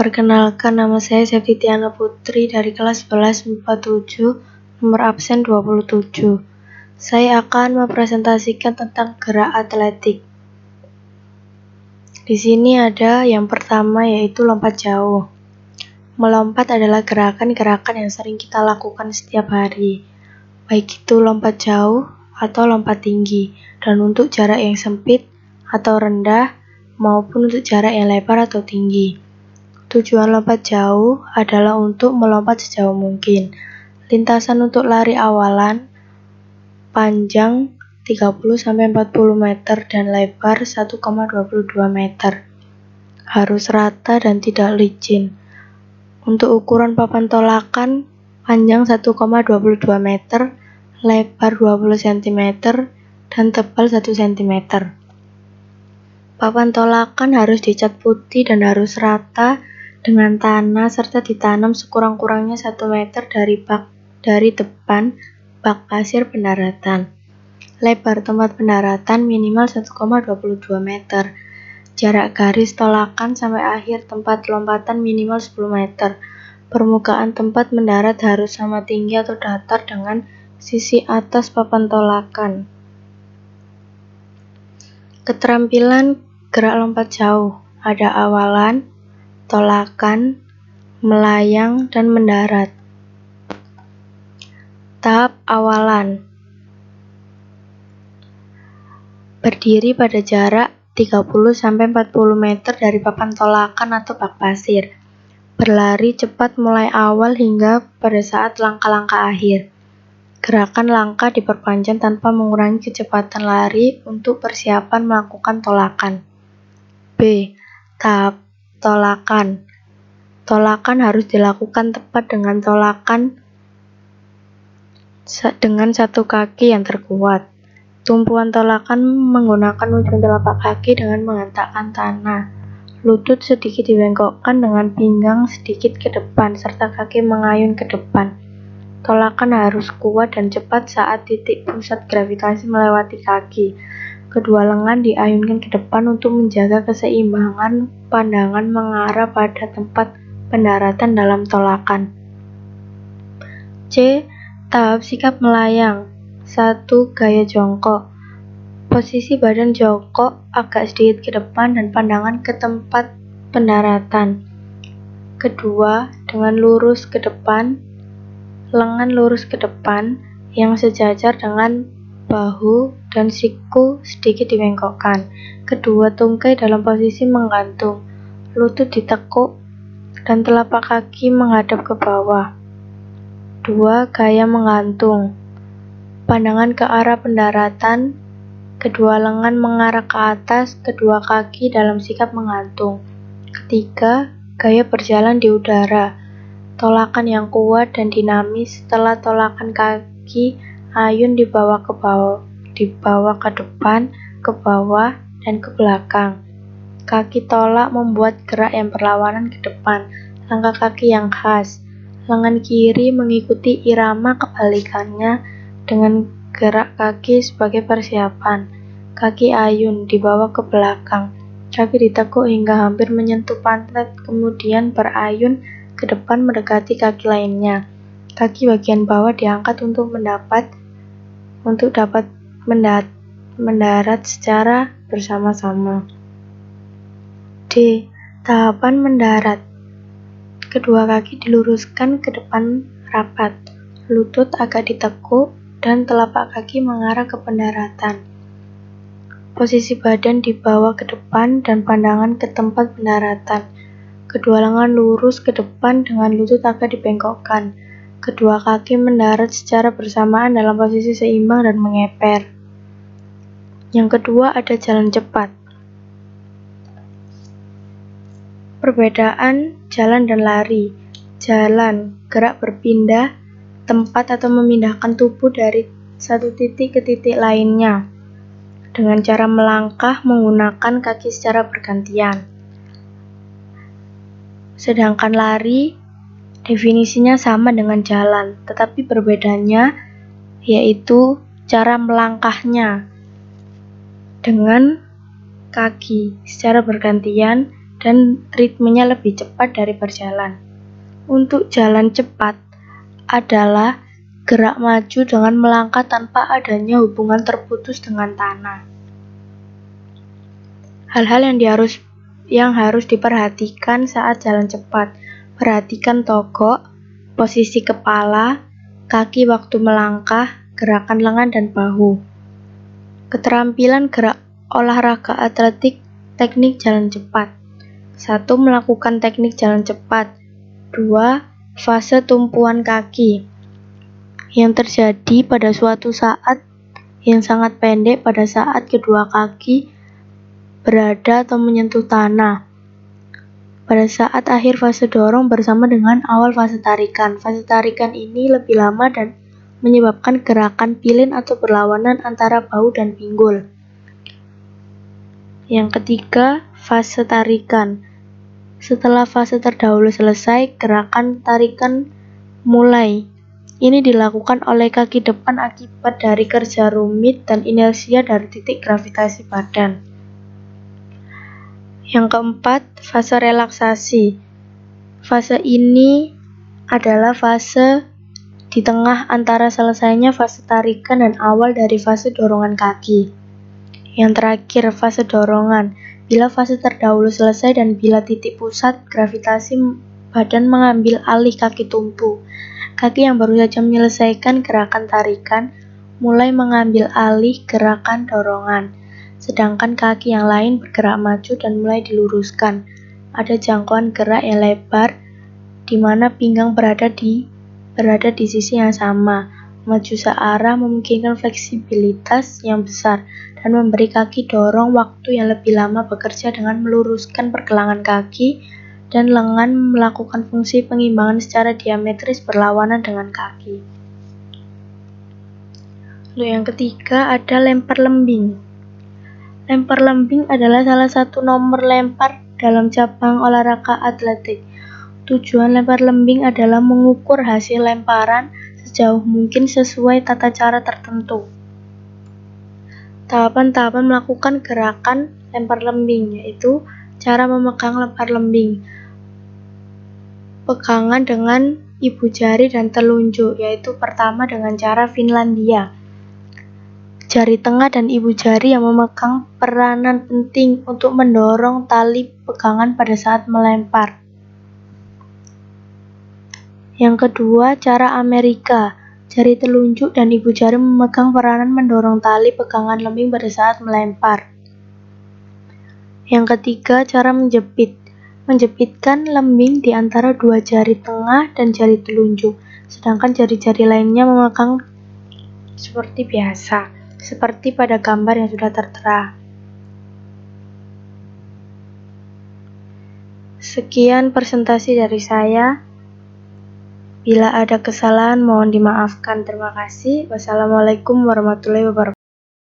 Perkenalkan, nama saya Septiana Putri dari kelas 11 MIPA 7, nomor absen 27. Saya akan mempresentasikan tentang gerak atletik. Di sini ada yang pertama, yaitu lompat jauh. Melompat adalah gerakan-gerakan yang sering kita lakukan setiap hari, baik itu lompat jauh atau lompat tinggi, dan untuk jarak yang sempit atau rendah, maupun untuk jarak yang lebar atau tinggi. Tujuan lompat jauh adalah untuk melompat sejauh mungkin. Lintasan untuk lari awalan panjang 30-40 meter dan lebar 1,22 meter. Harus rata dan tidak licin. Untuk ukuran papan tolakan panjang 1,22 meter, lebar 20 cm, dan tebal 1 cm. Papan tolakan harus dicat putih dan harus rata dengan tanah serta ditanam sekurang-kurangnya 1 meter dari depan bak pasir pendaratan. Lebar tempat pendaratan minimal 1,22 meter. Jarak garis tolakan sampai akhir tempat lompatan minimal 10 meter. Permukaan tempat mendarat harus sama tinggi atau datar dengan sisi atas papan tolakan. Keterampilan gerak lompat jauh ada awalan, tolakan, melayang, dan mendarat. Tahap awalan. Berdiri pada jarak 30-40 meter dari papan tolakan atau bak pasir. Berlari cepat mulai awal hingga pada saat langkah-langkah akhir. Gerakan langkah diperpanjang tanpa mengurangi kecepatan lari untuk persiapan melakukan tolakan. B. Tahap tolakan. Tolakan harus dilakukan tepat dengan tolakan dengan satu kaki yang terkuat. Tumpuan tolakan menggunakan ujung telapak kaki dengan menghentakkan tanah. Lutut sedikit dibengkokkan dengan pinggang sedikit ke depan serta kaki mengayun ke depan. Tolakan harus kuat dan cepat saat titik pusat gravitasi melewati kaki. Kedua lengan diayunkan ke depan untuk menjaga keseimbangan pandangan mengarah pada tempat pendaratan dalam tolakan. C. Tahap sikap melayang. 1. Gaya jongkok. Posisi badan jongkok agak sedikit ke depan dan pandangan ke tempat pendaratan. Kedua, dengan lurus ke depan, lengan lurus ke depan yang sejajar dengan bahu dan siku sedikit dibengkokkan. Kedua tungkai dalam posisi menggantung, lutut ditekuk dan telapak kaki menghadap ke bawah. 2. Gaya menggantung. Pandangan ke arah pendaratan, kedua lengan mengarah ke atas, kedua kaki dalam sikap menggantung. Ketiga, gaya berjalan di udara. Tolakan yang kuat dan dinamis setelah tolakan kaki ayun dibawa ke depan, ke bawah, dan ke belakang. Kaki tolak membuat gerak yang berlawanan ke depan. Langkah kaki yang khas. Lengan kiri mengikuti irama kebalikannya dengan gerak kaki sebagai persiapan. Kaki ayun dibawa ke belakang. Kaki ditekuk hingga hampir menyentuh pantat, kemudian berayun ke depan mendekati kaki lainnya. Kaki bagian bawah diangkat untuk dapat mendarat secara bersama-sama. D. Tahapan mendarat. Kedua kaki diluruskan ke depan rapat, lutut agak ditekuk, dan telapak kaki mengarah ke pendaratan. Posisi badan dibawa ke depan dan pandangan ke tempat pendaratan. Kedua lengan lurus ke depan dengan lutut agak dibengkokkan. Kedua kaki mendarat secara bersamaan dalam posisi seimbang dan mengeper. Yang kedua ada jalan cepat. Perbedaan jalan dan lari. Jalan, gerak berpindah tempat atau memindahkan tubuh dari satu titik ke titik lainnya dengan cara melangkah menggunakan kaki secara bergantian. Sedangkan lari definisinya sama dengan jalan, tetapi perbedaannya yaitu cara melangkahnya dengan kaki secara bergantian dan ritmenya lebih cepat dari berjalan. Untuk jalan cepat adalah gerak maju dengan melangkah tanpa adanya hubungan terputus dengan tanah. Hal-hal yang harus diperhatikan saat jalan cepat. Perhatikan togok, posisi kepala, kaki waktu melangkah, gerakan lengan dan bahu. Keterampilan gerak olahraga atletik, teknik jalan cepat. 1. Melakukan teknik jalan cepat. 2. Fase tumpuan kaki yang terjadi pada suatu saat yang sangat pendek pada saat kedua kaki berada atau menyentuh tanah. Pada saat akhir fase dorong bersama dengan awal fase tarikan. Fase tarikan ini lebih lama dan menyebabkan gerakan pilin atau berlawanan antara bahu dan pinggul. Yang ketiga, fase tarikan. Setelah fase terdahulu selesai, gerakan tarikan mulai. Ini dilakukan oleh kaki depan akibat dari kerja rumit dan inersia dari titik gravitasi badan. Yang keempat, fase relaksasi. Fase ini adalah fase di tengah antara selesainya fase tarikan dan awal dari fase dorongan kaki. Yang terakhir, fase dorongan. Bila fase terdahulu selesai dan bila titik pusat gravitasi badan mengambil alih kaki tumpu. Kaki yang baru saja menyelesaikan gerakan tarikan mulai mengambil alih gerakan dorongan. Sedangkan kaki yang lain bergerak maju dan mulai diluruskan. Ada jangkauan gerak yang lebar di mana pinggang berada di sisi yang sama. Maju searah memungkinkan fleksibilitas yang besar dan memberi kaki dorong waktu yang lebih lama bekerja dengan meluruskan pergelangan kaki dan lengan melakukan fungsi pengimbangan secara diametris berlawanan dengan kaki. Untuk yang ketiga ada lempar lembing. Lempar lembing adalah salah satu nomor lempar dalam cabang olahraga atletik. Tujuan lempar lembing adalah mengukur hasil lemparan sejauh mungkin sesuai tata cara tertentu. Tahapan-tahapan melakukan gerakan lempar lembing yaitu cara memegang lempar lembing. Pegangan dengan ibu jari dan telunjuk, yaitu pertama dengan cara Finlandia. Jari tengah dan ibu jari yang memegang peranan penting untuk mendorong tali pegangan pada saat melempar. Yang kedua, cara Amerika. Jari telunjuk dan ibu jari memegang peranan mendorong tali pegangan lembing pada saat melempar. Yang ketiga, cara menjepit. Menjepitkan lembing di antara dua jari tengah dan jari telunjuk, sedangkan jari-jari lainnya memegang seperti biasa. Seperti pada gambar yang sudah tertera. Sekian presentasi dari saya. Bila ada kesalahan mohon dimaafkan. Terima kasih. Wassalamualaikum warahmatullahi wabarakatuh.